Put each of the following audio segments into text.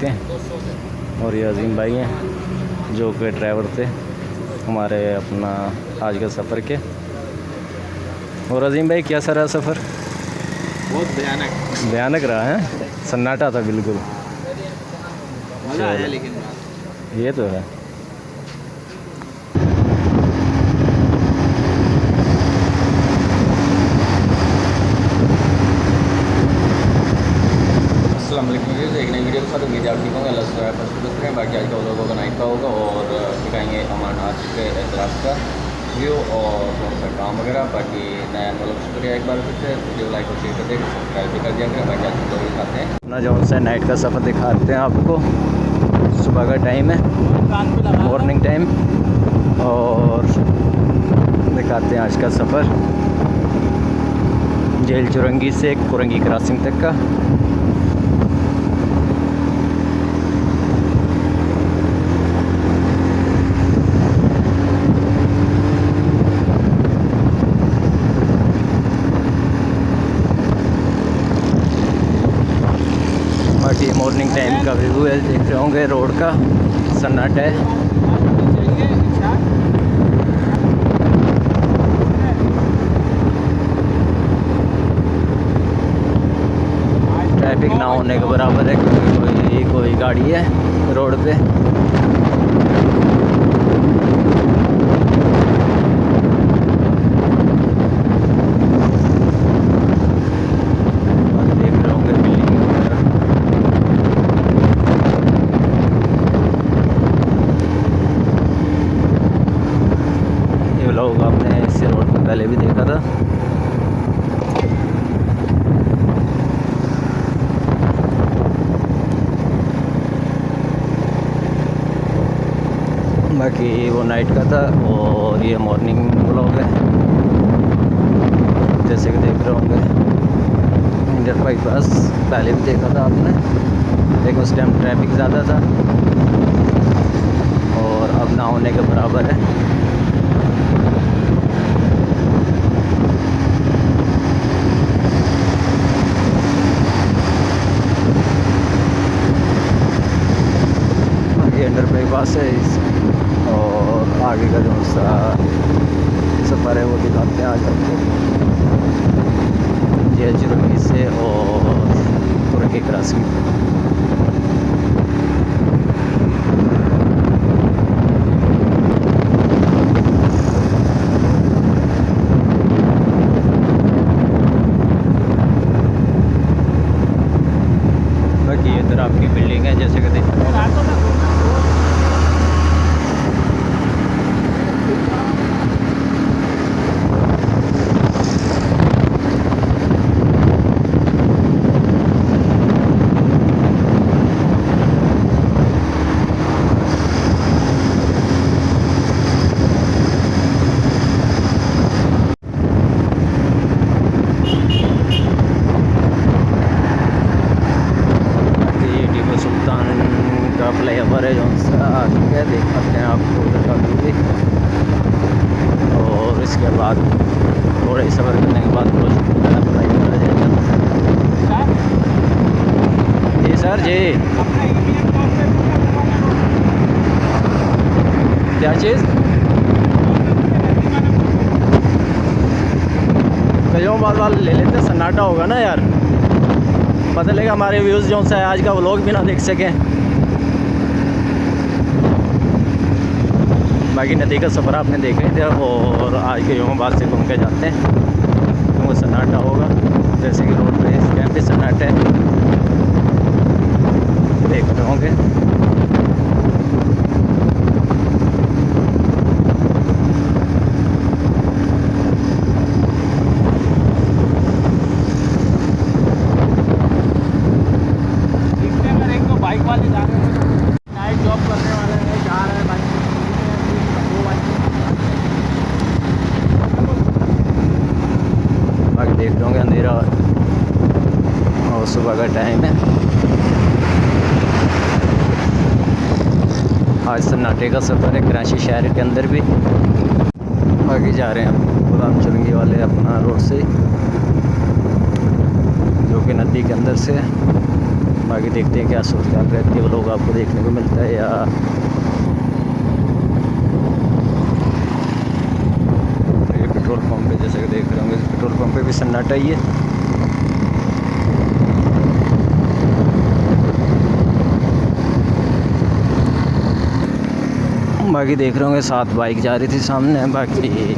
के। और ये अजीम भाई हैं जो कि ड्राइवर थे हमारे अपना आज का सफ़र के। और अजीम भाई कैसा रहा सफ़र? बहुत भयानक रहा है, सन्नाटा था बिल्कुल। मज़ा आया लेकिन ये तो है। अस्सलाम वालेकुम, एक नई वीडियो के साथ उम्मीद आप ठीक होंगे। अल्लाह से फर्स्ट करें। बाकी आज का लोगों का नाइट का होगा और दिखाएंगे अमरनाथ के एतराफ़ का व्यू और थोड़ा सा काम वगैरह। बाकी नया मतलब शुक्रिया एक बार फिर से। वीडियो लाइक और शेयर कर दें, सब्सक्राइब भी कर दिया करें। बाकी आज लोग दिखाते हैं अपना जो सा नाइट का सफ़र दिखाते हैं आपको। सुबह का टाइम है, मॉर्निंग टाइम, और दिखाते हैं आज का सफ़र जेल चुरंगी से कुरंगी क्रॉसिंग तक का। बाकी मॉर्निंग टाइम का व्यू है, देख रहे होंगे रोड का सन्नाटा है। ट्रैफिक ना होने के बराबर है क्योंकि कोई गाड़ी है रोड पे। लोग आपने इस रोड पर पहले भी देखा था। बाकी वो नाइट का था और ये मॉर्निंग व्लॉग है, जैसे कि देख रहे होंगे। इंडियन बाईपास पहले भी देखा था आपने, लेकिन उस टाइम ट्रैफिक ज़्यादा था और अब ना होने के बराबर है। अंडर बाईपास है और आगे का जो सा सफ़र है वो दिखाते हैं आज आपको जेल चुरंगी से और कुरंगी क्रॉसिंग। बाकी इधर आपकी बिल्डिंग है जैसे कि देख रहे हैं। फ्लाईओवर है जो ठीक है, देख सकते हैं आपको दिखा दीजिए। और इसके बाद थोड़ा ही सफ़र करने के बाद फ्लाईओवर है जी सर जी। क्या चीज़? कहीं बार वाल ले लेते, सन्नाटा होगा ना यार, पता लगा हमारे व्यूज़ जो सा है आज का व्लॉग भी ना देख सकें। बाकी नदी का सफ़र आपने देखे थे और आज के योम बाद से घूम के जाते हैं क्योंकि सन्नाटा होगा, जैसे कि रोड पे इस टाइम पे सन्नाटा है, देख रहे होंगे। बाइक वाले जा रहे हैं, नाइट जॉब करने वाले हैं, जा रहे हैं बाइक। बाकी देख रहे होंगे अंधेरा और सुबह का टाइम है। आज सन्नाटे का सफ़र है कराची शहर के अंदर भी। बाकी जा रहे हैं गुलाम चुरंगी वाले अपना रोड से, जो कि नदी के अंदर से। बाकी देखते हैं क्या सूरत हाल रहती है, वो लोग आपको देखने को मिलता है या ये पेट्रोल पंप पे जैसे कि देख रहे होंगे, पेट्रोल पंप पे भी सन्नाटा ही है। बाकी देख रहे होंगे 7 बाइक जा रही थी सामने, बाकी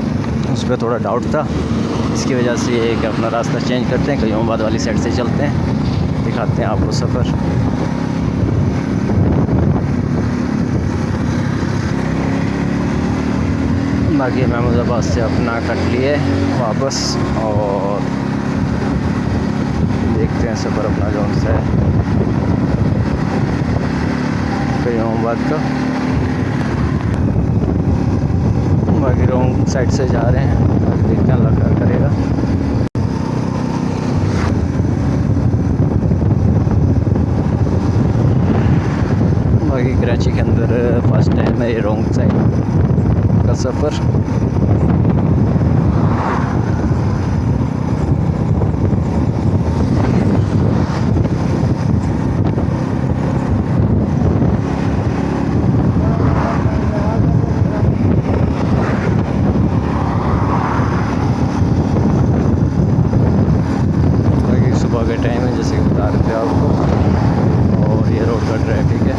उस पर थोड़ा डाउट था, इसकी वजह से ये कि अपना रास्ता चेंज करते हैं, कयूमाबाद वाली साइड से चलते हैं, दिखाते हैं आपको सफ़र। बाकी महमूदाबाद से अपना कट लिए वापस और देखते हैं सफ़र अपना जौन सा है कयूमाबाद का। बाकी रॉन्ग साइड से जा रहे हैं, देखते हैं अल्लाह क्या करेगा। बाकी कराची के अंदर फर्स्ट टाइम है ये रॉन्ग साइड का सफ़र। का टाइम है जैसे कि बता रहे थे आपको, और ये रोड का ट्रैफिक है।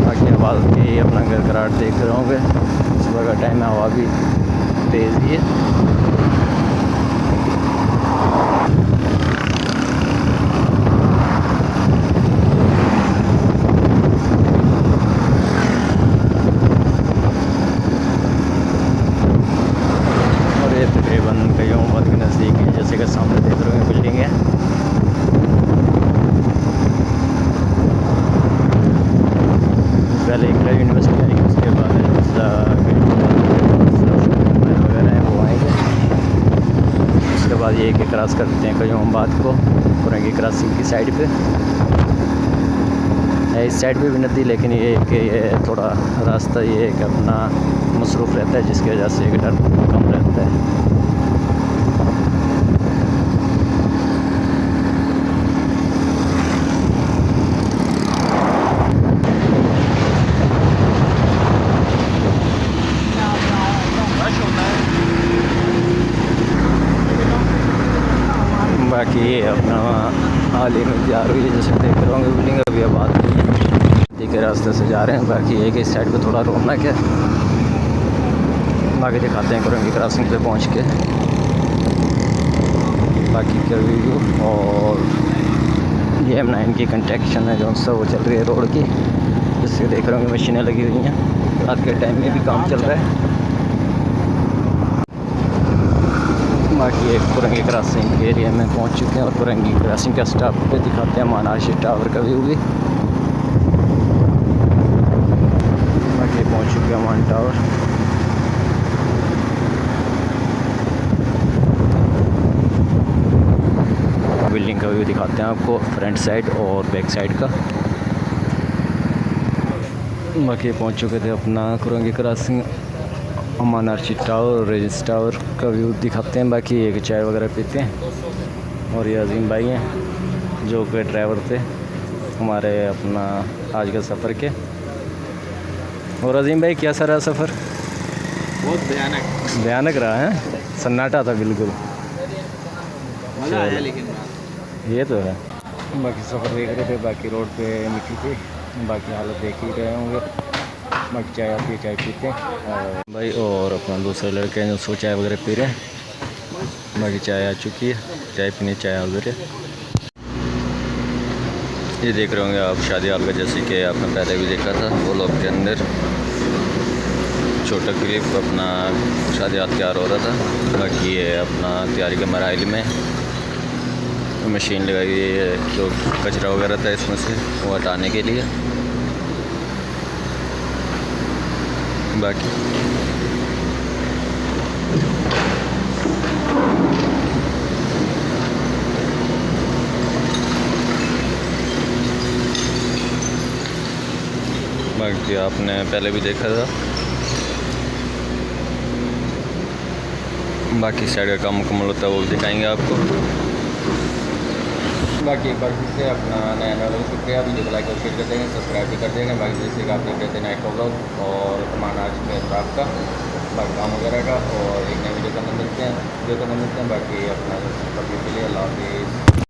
बाकी हवा की अपना गड़गड़ाहट देख रहे होंगे, सुबह का टाइम है, हवा भी तेज़ ही है। तकरीबन कयूमाबाद के नज़दीक है, जैसे कि सामने देख रहे हैं बिल्डिंग है। पहले एक यूनिवर्सिटी आएगी, उसके बाद वगैरह हैं वो आएंगे। उसके बाद ये कि क्रॉस करते हैं कयूमाबाद को, कुरंगी क्रॉसिंग की साइड पे है। इस साइड पे भी नदी, लेकिन ये कि ये थोड़ा रास्ता ये है कि अपना मसरूफ़ रहता है, जिसकी वजह से एक डर कम रहता है। बाकी ये अपना हाल ही में तैयार हुई है, जैसे देख रहे होंगे बिल्डिंग अभी आबाद नदी के रास्ते से जा रहे हैं। बाकी एक इस साइड पे थोड़ा रौनक है। बाकी दिखाते हैं कुरंगी क्रॉसिंग पे पहुंच के बाकी का व्यू। और ये M9 की कंस्ट्रक्शन है जो सा वो चल रही है रोड की, जिससे देख रहे होंगे मशीनें लगी हुई हैं, रात के टाइम में भी काम चल रहा है। बाकी एक कुरंगी क्रॉसिंग के एरिया में पहुंच चुके हैं और कुरंगी क्रॉसिंग का स्टॉप पे दिखाते हैं मानाशी टावर का व्यू भी। बाकी पहुंच चुके हैं मान टावर। बिल्डिंग का व्यू दिखाते हैं आपको, फ्रंट साइड और बैक साइड का। बाकी पहुंच चुके थे अपना कुरंगी क्रॉसिंग, अमान आर्चिड टावर और रेजिस टावर का व्यू दिखाते हैं। बाकी एक चाय वगैरह पीते हैं। और ये अजीम भाई हैं जो कि ड्राइवर थे हमारे अपना आज के सफ़र के। और अजीम भाई कैसा रहा सफ़र? बहुत भयानक रहा है, सन्नाटा था बिल्कुल, मज़ा आया लेकिन ये तो है। बाकी सफ़र देख रहे थे, बाकी रोड पे मिट्टी थी, बाकी हालत देख ही रहे होंगे। बाकी चाय आती है, चाय पीते हैं और भाई और अपना दूसरे लड़के हैं जो सो चाय वगैरह पी रहे हैं। बाकी चाय आ चुकी है, चाय पीने चाय वगैरह। ये देख रहे होंगे आप शादी हाल का, जैसे कि आपने पहले भी देखा था वो लोग के अंदर छोटा क्लिप अपना शादी हाल तैयार हो रहा था। बाकी ये अपना तैयारी के मराइल में मशीन लगाई हुई है जो कचरा वगैरह था इसमें से वो हटाने के लिए। बाकी आपने पहले भी देखा था। बाकी साइड का काम मुकम्मल होता है वो भी दिखाएंगे आपको। बाकी एक बार फिर से अपना नया वालों को शुक्रिया, वीडियो को लाइक और शेयर कर देंगे, सब्सक्राइब भी कर देंगे। बाकी जैसे कि आप देख रहे थे नाइट का व्लॉग और तमाम आज के रात का बाकी काम वगैरह का, और एक नई वीडियो के अंदर मिलते हैं बाकी अपना सभी के लिए अल्लाह हाफिज़।